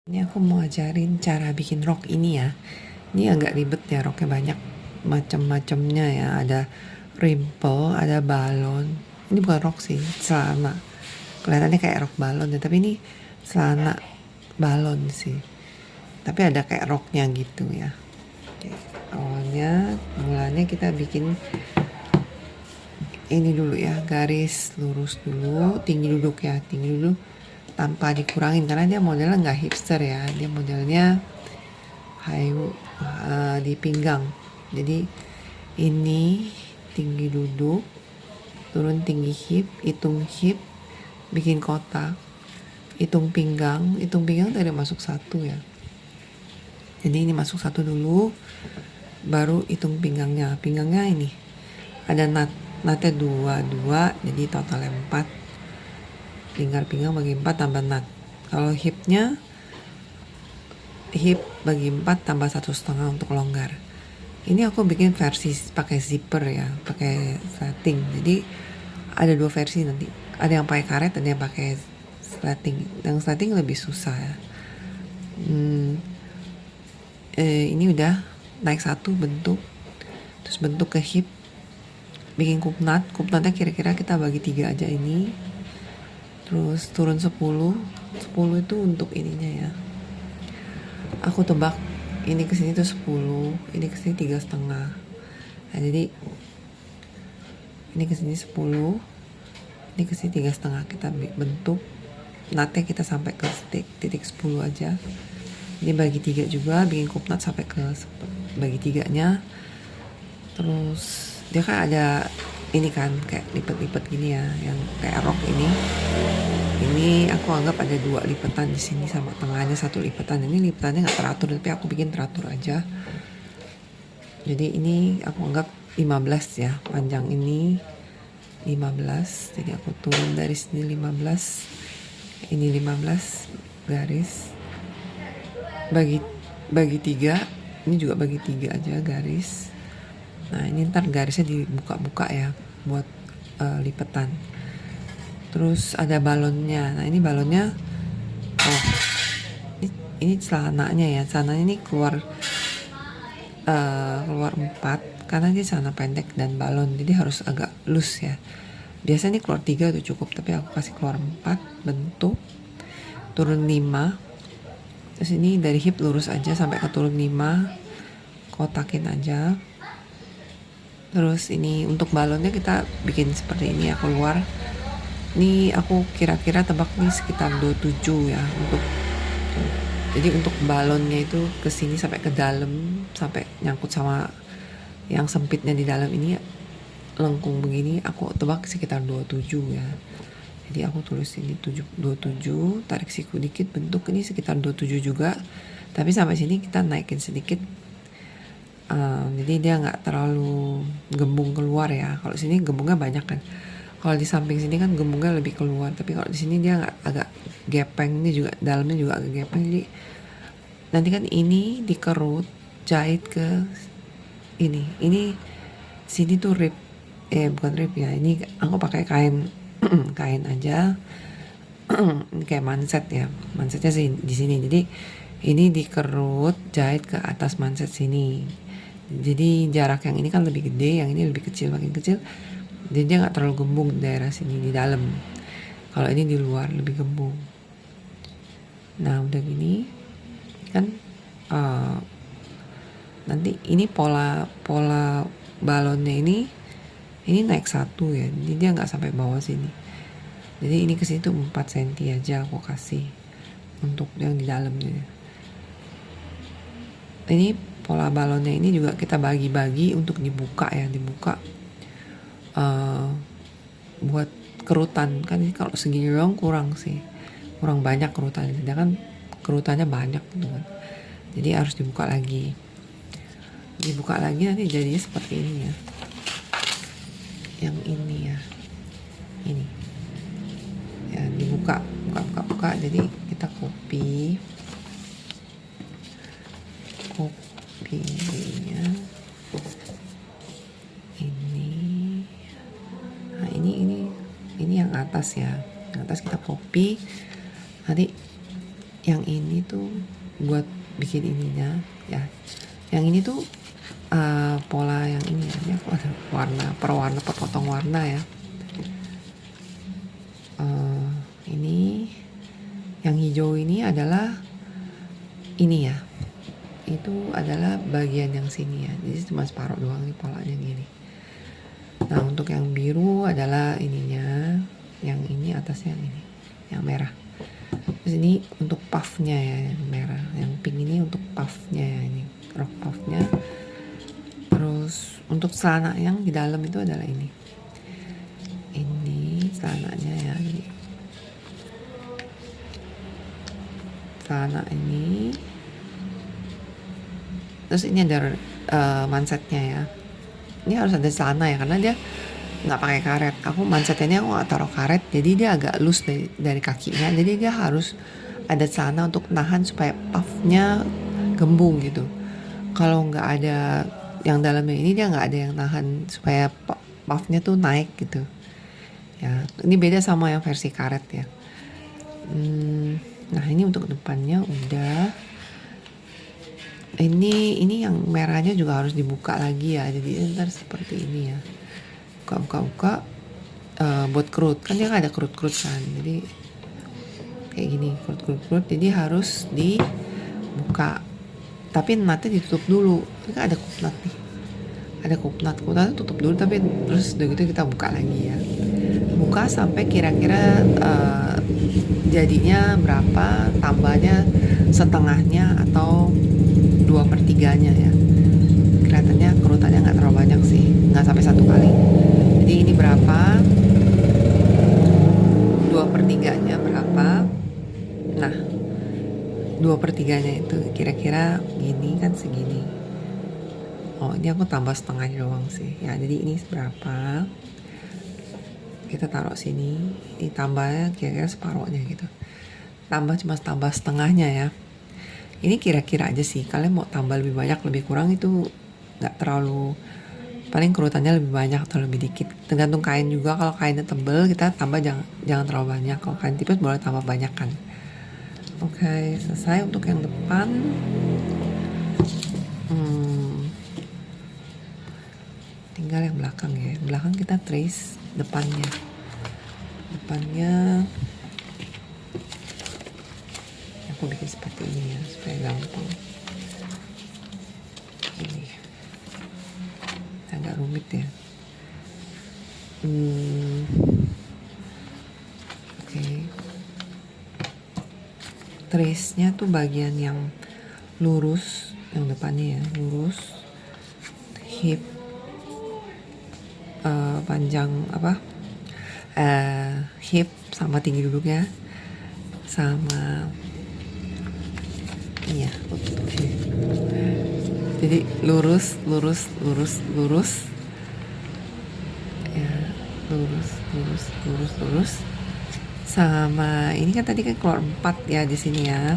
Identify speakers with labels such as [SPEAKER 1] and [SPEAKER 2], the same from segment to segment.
[SPEAKER 1] Ini aku mau ajarin cara bikin rok ini ya. Ini agak ribet ya, roknya banyak macam-macamnya ya. Ada rimple, ada balon. Ini bukan rok sih, celana. Kelihatannya kayak rok balon ya, tapi ini celana balon sih. Tapi ada kayak roknya gitu ya. Oke. Mulanya kita bikin ini dulu ya, garis lurus dulu, tinggi duduk ya, tinggi duduk tanpa dikurangin karena dia modelnya nggak hipster ya, dia modelnya high di pinggang. Jadi ini tinggi duduk, turun tinggi hip, hitung hip, bikin kotak, hitung pinggang tadi masuk satu ya. Jadi ini masuk satu dulu, baru hitung pinggangnya ini ada natnya dua, jadi totalnya 4. Lingkar pinggang bagi 4 tambah nut. Kalau hip bagi 4 tambah 1,5 untuk longgar. Ini aku bikin versi pakai zipper ya, pakai sleting. Jadi ada 2 versi nanti. Ada yang pakai karet, ada yang pakai sleting. Yang sleting lebih susah ya. Ini udah naik 1 bentuk, terus bentuk ke hip, bikin kupnatnya kira-kira kita bagi 3 aja ini. Terus turun 10 itu untuk ininya ya. Aku tebak ini kesini tuh 10, ini kesini 3,5. Nah, jadi ini kesini 10, ini kesini 3,5. Kita bentuk natnya kita sampai ke titik 10 aja. Ini bagi 3 juga, bikin kupnat sampai ke bagi 3-nya. Terus dia kan ada ini kan kayak lipet-lipet gini ya, yang kayak rok ini. Ini aku anggap ada 2 lipatan di sini sama tengahnya 1 lipatan. Ini lipatannya nggak teratur, tapi aku bikin teratur aja. Jadi ini aku anggap 15 ya, panjang ini 15. Jadi aku turun dari sini 15, ini 15 garis. Bagi 3, ini juga bagi 3 aja garis. Nah ini ntar garisnya dibuka-buka ya buat lipetan. Terus ada balonnya. Nah ini balonnya, ini celananya ya. Celananya ini keluar 4 karena dia celana pendek dan balon, jadi harus agak loose ya. Biasanya ini keluar 3 tuh cukup, tapi aku kasih keluar 4 bentuk. Turun 5. Terus ini dari hip lurus aja sampai ke turun 5. Kotakin aja. Terus ini untuk balonnya kita bikin seperti ini ya, keluar. Ini aku kira-kira tebak nih sekitar 27 ya untuk. Jadi untuk balonnya itu ke sini sampai ke dalam, sampai nyangkut sama yang sempitnya di dalam ini lengkung begini, aku tebak sekitar 27 ya. Jadi aku tulis ini 27, tarik siku dikit, bentuk ini sekitar 27 juga. Tapi sampai sini kita naikin sedikit. Jadi dia nggak terlalu gembung keluar ya. Kalau sini gembungnya banyak kan. Kalau di samping sini kan gembungnya lebih keluar. Tapi kalau di sini dia nggak, agak gepeng. Ini juga dalamnya juga agak gepeng. Jadi nanti kan ini dikerut, jahit ke ini. Ini sini tuh rib. Bukan rib ya. Ini aku pakai kain kain aja. Ini kayak manset ya. Mansetnya sih di sini. Jadi ini dikerut, jahit ke atas manset sini. Jadi jarak yang ini kan lebih gede, yang ini lebih kecil, makin kecil. Jadi dia nggak terlalu gembung di daerah sini di dalam. Kalau ini di luar lebih gembung. Nah udah gini kan, nanti ini pola balonnya ini naik 1 ya. Jadi dia nggak sampai bawah sini. Jadi ini kesini tuh 4 cm aja aku kasih untuk yang di dalamnya. Ini pola balonnya ini juga kita bagi-bagi untuk dibuka ya, buat kerutan kan. Ini kalau segini doang kurang banyak kerutannya, sedangkan kerutannya banyak gitu kan. Jadi harus dibuka lagi nanti jadinya seperti ini ya. Yang ini ya, ini ya, dibuka jadi kita copy ininya ini. Nah ini yang atas ya, yang atas kita copy. Nanti yang ini tuh buat bikin ininya ya. Yang ini tuh pola yang ini ya, ini aku ada warna perpotong warna ya. Ini yang hijau ini adalah ini ya, itu adalah bagian yang sini ya, jadi cuma separuh doang nih polanya gini. Nah untuk yang biru adalah ininya, yang ini atasnya ini yang merah. Terus ini untuk puffnya ya, yang merah, yang pink ini untuk puffnya ya, ini rok puffnya. Terus untuk celana yang di dalam itu adalah ini celananya ya, jadi celana ini. Terus ini ada mansetnya ya, ini harus ada celana ya karena dia nggak pakai karet. Aku mansetnya aku nggak taruh karet, jadi dia agak loose dari kakinya, jadi dia harus ada celana untuk nahan supaya puffnya gembung gitu. Kalau nggak ada yang dalamnya ini, dia nggak ada yang nahan supaya puffnya tuh naik gitu ya. Ini beda sama yang versi karet ya. Nah ini untuk depannya udah. Ini yang merahnya juga harus dibuka lagi ya, jadi ntar seperti ini ya, buka buat kerut kan, dia nggak ada kerut kan, jadi kayak gini kerut, jadi harus dibuka, tapi natnya ditutup dulu. Ini kan ada kupnat nih, ada kupnatnya tutup dulu, tapi terus udah gitu kita buka lagi ya, buka sampai kira-kira jadinya berapa, tambahnya setengahnya atau 2/3-nya ya. Kelihatannya kerutannya nggak terlalu banyak sih, nggak sampai 1 kali. Jadi ini berapa, 2/3-nya berapa. Nah 2/3-nya itu kira-kira gini kan, segini. Oh ini aku tambah setengahnya doang sih ya, jadi ini berapa kita taruh sini, ini tambahnya kira-kira separuhnya gitu, tambah setengahnya ya. Ini kira-kira aja sih, kalian mau tambah lebih banyak lebih kurang itu nggak terlalu, paling kerutannya lebih banyak atau lebih dikit, tergantung kain juga. Kalau kainnya tebel kita tambah jangan terlalu banyak, kalau kain tipis boleh tambah banyak kan. Oke, selesai untuk yang depan. Tinggal yang belakang ya, belakang kita trace depannya aku bikin seperti ini ya supaya gampang. Ini agak rumit ya. Oke. Trace-nya tuh bagian yang lurus, yang depannya ya lurus, hip panjang hip sama tinggi duduknya sama ini ya. Jadi lurus ya, lurus sama ini kan tadi kan keluar 4 ya di sini ya,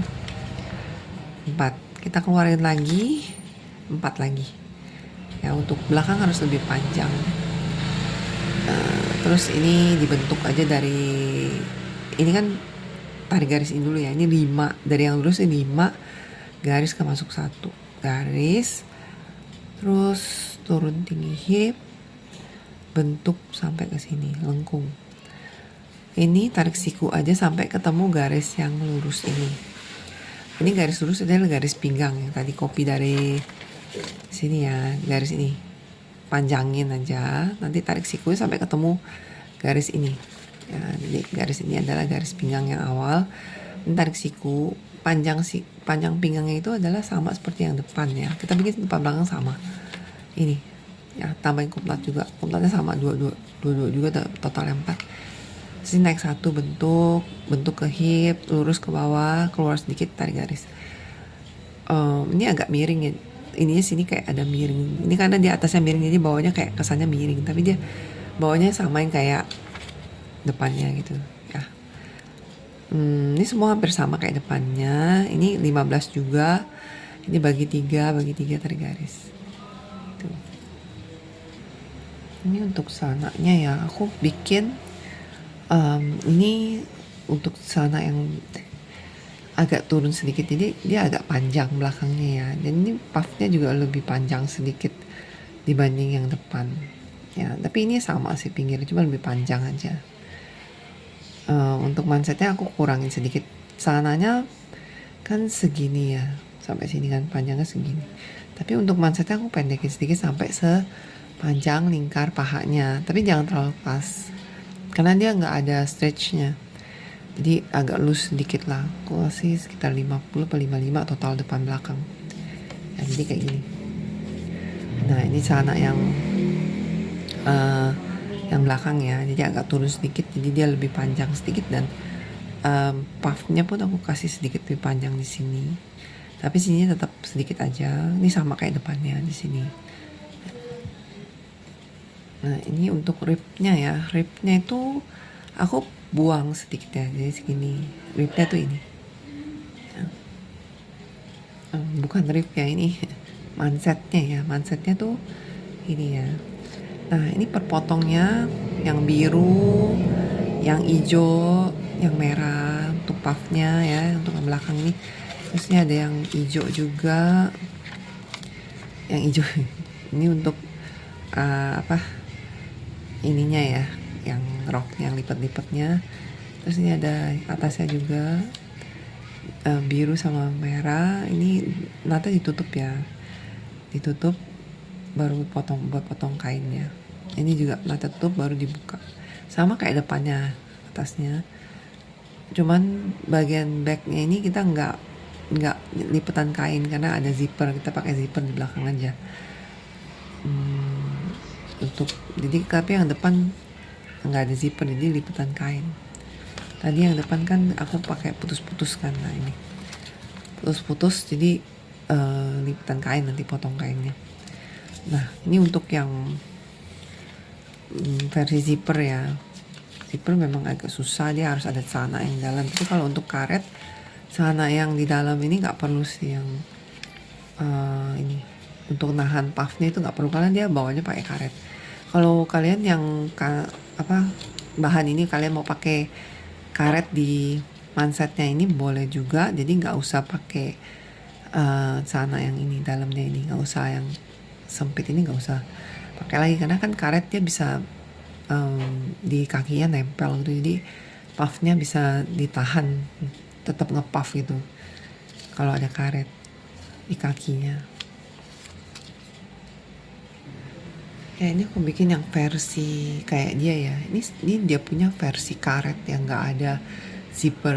[SPEAKER 1] 4 kita keluarin lagi 4 lagi ya. Untuk belakang harus lebih panjang. Terus ini dibentuk aja dari ini kan, tarik garis ini dulu ya, ini 5 dari yang lurus, ini 5 garis ke masuk 1 garis, terus turun tinggi hip, bentuk sampai ke sini lengkung. Ini tarik siku aja sampai ketemu garis yang lurus ini. Ini garis lurus adalah garis pinggang yang tadi copy dari sini ya, garis ini panjangin aja, nanti tarik siku sampai ketemu garis ini ya. Jadi garis ini adalah garis pinggang yang awal. Ini tarik siku, panjang pinggangnya itu adalah sama seperti yang depan ya, kita bikin depan belakang sama ini ya, tambahin kuplat juga, kuplatnya sama dua juga, total 4. Sini naik 1, bentuk ke hip, lurus ke bawah, keluar sedikit, tarik garis. Ini agak miring ya, ininya sini kayak ada miring, ini karena di atasnya miring jadi bawahnya kayak kesannya miring, tapi dia bawahnya samain kayak depannya gitu ya. Ini semua hampir sama kayak depannya. Ini 15 juga, ini bagi 3 tarik garis gitu. Ini untuk celananya ya, aku bikin ini untuk celana yang agak turun sedikit, jadi dia agak panjang belakangnya ya. Dan ini puffnya juga lebih panjang sedikit dibanding yang depan ya, tapi ini sama sih pinggirnya, cuma lebih panjang aja. Untuk mansetnya aku kurangin sedikit, celananya kan segini ya, sampai sini kan panjangnya segini, tapi untuk mansetnya aku pendekin sedikit sampai sepanjang lingkar pahanya, tapi jangan terlalu pas karena dia nggak ada stretchnya, jadi agak loose sedikit lah. Aku kasih sekitar 50 atau 55 total depan belakang ya, jadi kayak gini. Nah ini celana yang belakang ya, jadi agak turun sedikit, jadi dia lebih panjang sedikit. Dan puffnya pun aku kasih sedikit lebih panjang di sini, tapi sini tetap sedikit aja. Ini sama kayak depannya di sini. Nah ini untuk ribnya ya, ribnya itu aku buang sedikit ya, jadi segini. Ribnya tuh ini, bukan rib ya, ini mansetnya ya, mansetnya tuh ini ya. Nah ini perpotongnya yang biru, yang hijau, yang merah untuk puffnya ya, untuk yang belakang ini. Terus ini ada yang hijau juga, yang hijau ini untuk apa ininya ya, yang rok yang lipat-lipatnya. Terus ini ada atasnya juga biru sama merah. Ini nanti ditutup ya, ditutup baru buat potong kainnya. Ini juga nanti tutup baru dibuka, sama kayak depannya atasnya, cuman bagian backnya ini kita nggak lipetan kain karena ada zipper, kita pakai zipper di belakang aja. Untuk jadi tapi yang depan nggak ada zipper, jadi lipetan kain. Tadi yang depan kan aku pakai putus-putus kan, nah ini putus-putus, jadi lipetan kain, nanti potong kainnya. Nah ini untuk yang versi zipper ya, zipper memang agak susah, dia harus ada celana yang dalam. Tapi kalau untuk karet, celana yang di dalam ini nggak perlu sih, yang ini untuk nahan puffnya itu nggak perlu, karena dia bawahnya pakai karet. Kalau kalian yang bahan ini kalian mau pakai karet di mansetnya ini boleh juga, jadi nggak usah pakai celana yang ini dalamnya, ini nggak usah, yang sempit ini nggak usah pakai lagi, karena kan karet dia bisa di kakinya nempel gitu, jadi puffnya bisa ditahan, tetap ngepuff gitu kalau ada karet di kakinya. Ya ini aku bikin yang versi kayak dia ya, ini dia punya versi karet yang nggak ada zipper.